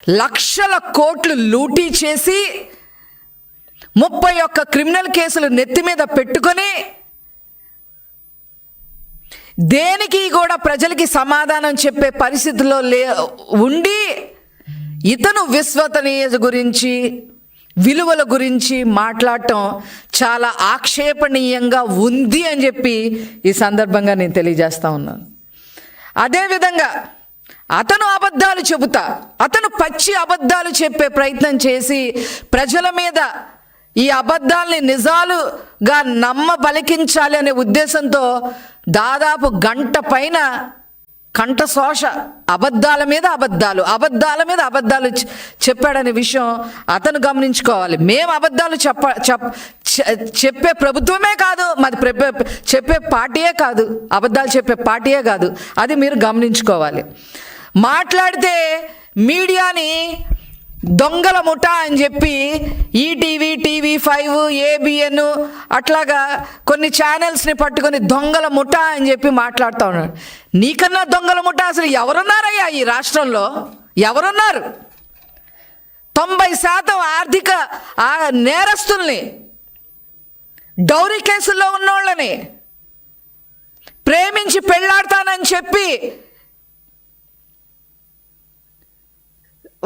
లక్షల కోట్లు లూటీ చేసి 31 క్రిమినల్ కేసులు నెత్తి మీద పెట్టుకొని దేనికి కూడా ప్రజలకి సమాధానం చెప్పే పరిస్థితుల్లో ఉండి ఇతను విశ్వసనీయత గురించి విలువల గురించి మాట్లాడటం చాలా ఆక్షేపణీయంగా ఉంది అని చెప్పి ఈ సందర్భంగా నేను తెలియజేస్తా ఉన్నాను. అదేవిధంగా అతను అబద్ధాలు చెబుతా, అతను పచ్చి అబద్ధాలు చెప్పే ప్రయత్నం చేసి ప్రజల మీద ఈ అబద్ధాలని నిజాలుగా బలికించాలి అనే ఉద్దేశంతో దాదాపు గంట పైన కంఠశోష అబద్ధాల మీద అబద్ధాలు చెప్పాడనే విషయం అతను గమనించుకోవాలి. మేము అబద్ధాలు చెప్పే ప్రభుత్వమే కాదు, మాది చెప్పే పార్టీయే కాదు, అబద్ధాలు చెప్పే పార్టీయే కాదు. అది మీరు గమనించుకోవాలి. మాట్లాడితే మీడియాని దొంగల ముఠా అని చెప్పి ఈటీవీ, TV5, ABN అట్లాగా కొన్ని ఛానల్స్ని పట్టుకొని దొంగల ముఠా అని చెప్పి మాట్లాడుతూ ఉన్నాడు. నీకన్నా దొంగల ముఠా అసలు ఎవరున్నారయ్యా ఈ రాష్ట్రంలో? ఎవరున్నారు? 90% ఆర్థిక నేరస్తుల్ని, డౌరీ కేసుల్లో ఉన్నోళ్ళని, ప్రేమించి పెళ్ళాడతానని చెప్పి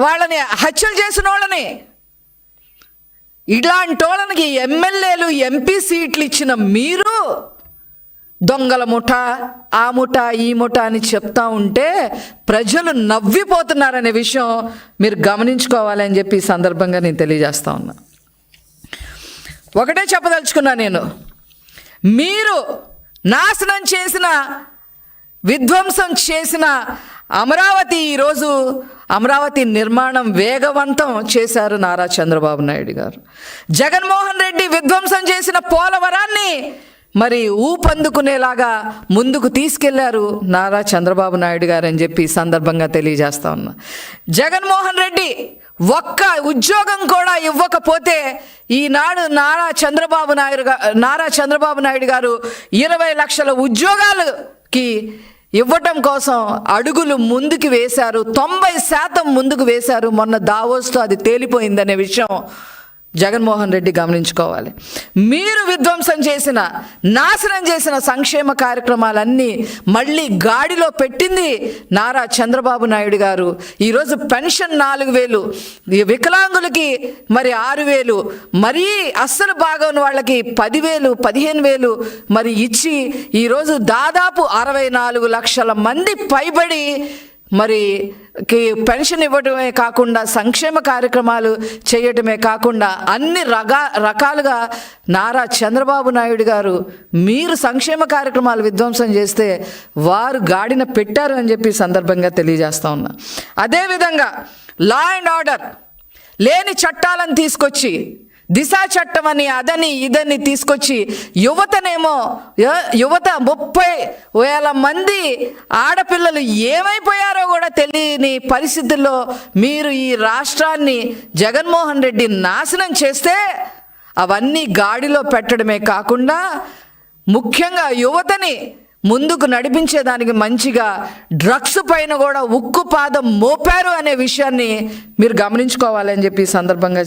వాళ్ళని హత్యలు చేసిన వాళ్ళని, ఇలాంటి వాళ్ళకి ఎమ్మెల్యేలు, MP సీట్లు ఇచ్చిన మీరు దొంగల ముఠా, ఆ ముఠా, ఈ ముఠా అని చెప్తా ఉంటే ప్రజలు నవ్విపోతున్నారనే విషయం మీరు గమనించుకోవాలని చెప్పి ఈ సందర్భంగా నేను తెలియజేస్తా ఉన్నా. ఒకటే చెప్పదలుచుకున్నా నేను, మీరు నాశనం చేసిన, విధ్వంసం చేసిన అమరావతి, ఈరోజు అమరావతి నిర్మాణం వేగవంతం చేశారు నారా చంద్రబాబు నాయుడు గారు. జగన్మోహన్ రెడ్డి విధ్వంసం చేసిన పోలవరాన్ని మరి ఊపందుకునేలాగా ముందుకు తీసుకెళ్లారు నారా చంద్రబాబు నాయుడు గారు అని చెప్పి ఈ సందర్భంగా తెలియజేస్తా ఉన్నా. జగన్మోహన్ రెడ్డి ఒక్క ఉద్యోగం కూడా ఇవ్వకపోతే ఈనాడు నారా చంద్రబాబు నాయుడు గారు 20 లక్షల ఉద్యోగాలకి ఇవ్వటం కోసం అడుగులు ముందుకు వేశారు. 90% ముందుకు వేశారు. మొన్న దావోస్తో అది తేలిపోయిందనే విషయం జగన్మోహన్ రెడ్డి గమనించుకోవాలి. మీరు విధ్వంసం చేసిన, నాశనం చేసిన సంక్షేమ కార్యక్రమాలన్నీ మళ్ళీ గాడిలో పెట్టింది నారా చంద్రబాబు నాయుడు గారు. ఈరోజు పెన్షన్ 4,000, వికలాంగులకి మరి 6,000, మరీ అస్సలు బాగోని వాళ్ళకి 10,000, 15,000 మరి ఇచ్చి ఈరోజు దాదాపు 64 లక్షల మంది పైబడి మరి పెన్షన్ ఇవ్వడమే కాకుండా సంక్షేమ కార్యక్రమాలు చేయటమే కాకుండా అన్ని రకాలుగా నారా చంద్రబాబు నాయుడు గారు మీరు సంక్షేమ కార్యక్రమాలు విధ్వంసం చేస్తే వారు గాడిన పెట్టారు అని చెప్పి సందర్భంగా తెలియజేస్తా ఉన్నా. అదేవిధంగా లా అండ్ ఆర్డర్ లేని చట్టాలను తీసుకొచ్చి, దిశా చట్టం అని అదని ఇదని తీసుకొచ్చి యువత 30,000 మంది ఆడపిల్లలు ఏమైపోయారో కూడా తెలియని పరిస్థితుల్లో మీరు ఈ రాష్ట్రాన్ని జగన్మోహన్ రెడ్డి నాశనం చేస్తే అవన్నీ గాడిలో పెట్టడమే కాకుండా ముఖ్యంగా యువతని ముందుకు నడిపించేదానికి మంచిగా డ్రగ్స్ పైన కూడా ఉక్కు పాదం మోపారు అనే విషయాన్ని మీరు గమనించుకోవాలని చెప్పి ఈ సందర్భంగా